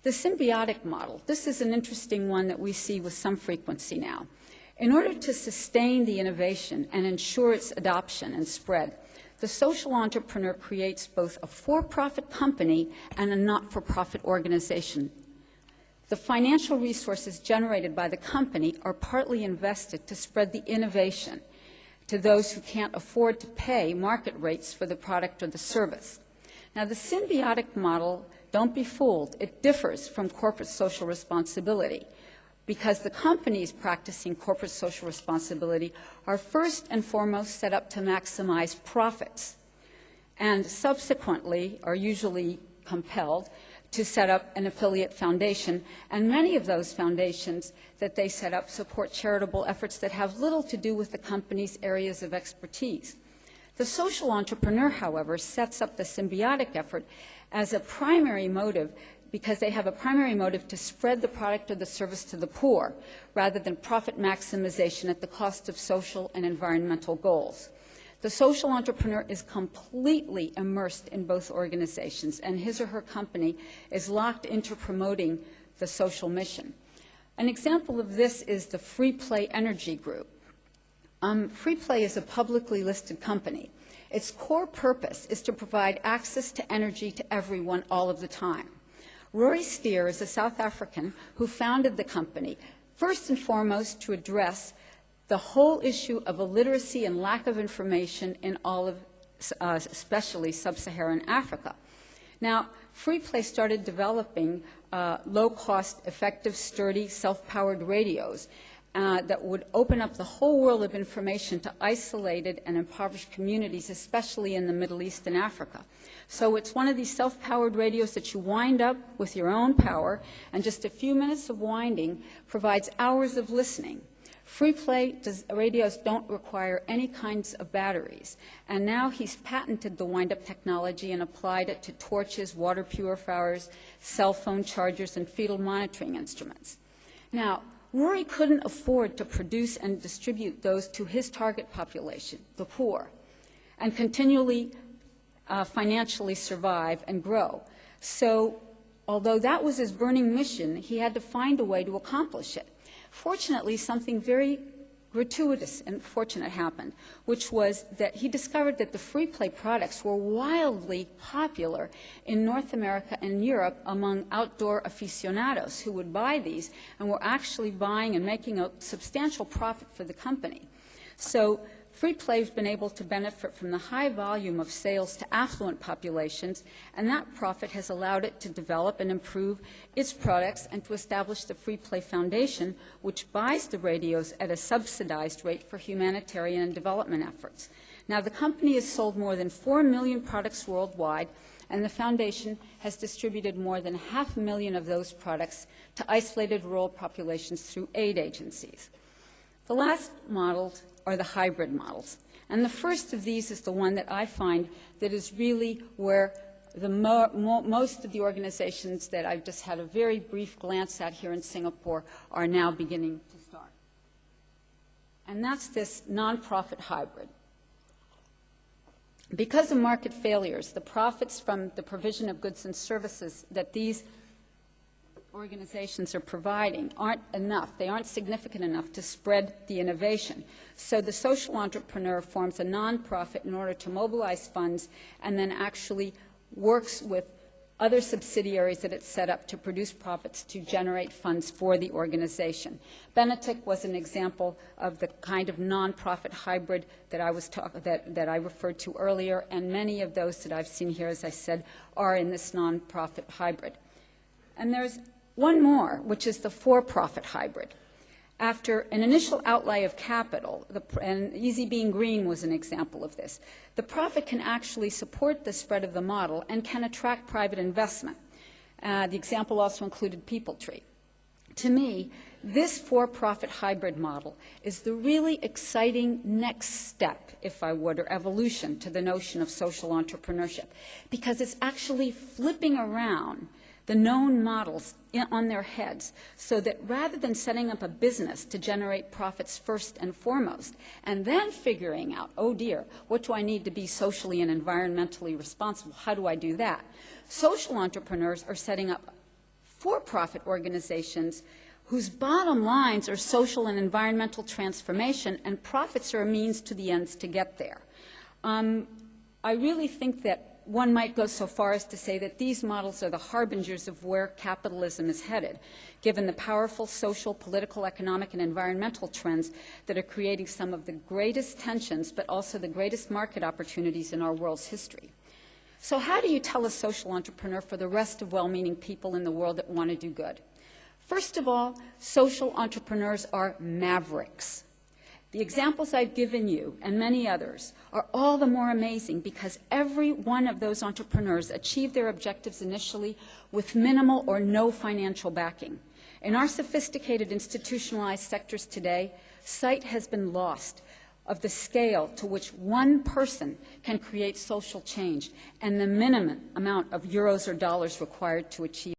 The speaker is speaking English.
The symbiotic model, this is an interesting one that we see with some frequency now. In order to sustain the innovation and ensure its adoption and spread, the social entrepreneur creates both a for-profit company and a not-for-profit organization. The financial resources generated by the company are partly invested to spread the innovation to those who can't afford to pay market rates for the product or the service. Now, the symbiotic model, don't be fooled, it differs from corporate social responsibility because the companies practicing corporate social responsibility are first and foremost set up to maximize profits and subsequently are usually compelled to set up an affiliate foundation, and many of those foundations that they set up support charitable efforts that have little to do with the company's areas of expertise. The social entrepreneur, however, sets up the symbiotic effort as a primary motive because they have a primary motive to spread the product or the service to the poor rather than profit maximization at the cost of social and environmental goals. The social entrepreneur is completely immersed in both organizations, and his or her company is locked into promoting the social mission. An example of this is the Free Play Energy Group. Free Play is a publicly listed company. Its core purpose is to provide access to energy to everyone all of the time. Rory Steer is a South African who founded the company, first and foremost to address the whole issue of illiteracy and lack of information in all of, especially sub-Saharan Africa. Now, Free Play started developing low-cost, effective, sturdy, self-powered radios that would open up the whole world of information to isolated and impoverished communities, especially in the Middle East and Africa. So it's one of these self-powered radios that you wind up with your own power, and just a few minutes of winding provides hours of listening. Free Play radios don't require any kinds of batteries, and now he's patented the wind-up technology and applied it to torches, water purifiers, cell phone chargers, and fetal monitoring instruments. Now, Rory couldn't afford to produce and distribute those to his target population, the poor, and continually financially survive and grow. So, although that was his burning mission, he had to find a way to accomplish it. Fortunately, something very gratuitous and fortunate happened, which was that he discovered that the Free Play products were wildly popular in North America and Europe among outdoor aficionados who would buy these and were actually buying and making a substantial profit for the company. So Free Play has been able to benefit from the high volume of sales to affluent populations, and that profit has allowed it to develop and improve its products and to establish the Free Play Foundation, which buys the radios at a subsidized rate for humanitarian and development efforts. Now, the company has sold more than 4 million products worldwide, and the foundation has distributed more than 500,000 of those products to isolated rural populations through aid agencies. The last models are the hybrid models. And the first of these is the one that I find that is really where the most of the organizations that I've just had a very brief glance at here in Singapore are now beginning to start. And that's this nonprofit hybrid. Because of market failures, the profits from the provision of goods and services that these organizations are providing aren't enough. They aren't significant enough to spread the innovation. So the social entrepreneur forms a nonprofit in order to mobilize funds and then actually works with other subsidiaries that it's set up to produce profits to generate funds for the organization. Benetic was an example of the kind of nonprofit hybrid that I referred to earlier, and many of those that I've seen here, as I said, are in this nonprofit hybrid. And there's one more, which is the for-profit hybrid. After an initial outlay of capital, and Easy Being Green was an example of this, the profit can actually support the spread of the model and can attract private investment. The example also included PeopleTree. To me, this for-profit hybrid model is the really exciting next step, if I would, or evolution to the notion of social entrepreneurship, because it's actually flipping around the known models on their heads, so that rather than setting up a business to generate profits first and foremost, and then figuring out, oh dear, what do I need to be socially and environmentally responsible? How do I do that? Social entrepreneurs are setting up for-profit organizations whose bottom lines are social and environmental transformation, and profits are a means to the ends to get there. I really think that one might go so far as to say that these models are the harbingers of where capitalism is headed, given the powerful social, political, economic, and environmental trends that are creating some of the greatest tensions, but also the greatest market opportunities in our world's history. So how do you tell a social entrepreneur for the rest of well-meaning people in the world that want to do good? First of all, social entrepreneurs are mavericks. The examples I've given you, and many others, are all the more amazing because every one of those entrepreneurs achieved their objectives initially with minimal or no financial backing. In our sophisticated institutionalized sectors today, sight has been lost of the scale to which one person can create social change and the minimum amount of euros or dollars required to achieve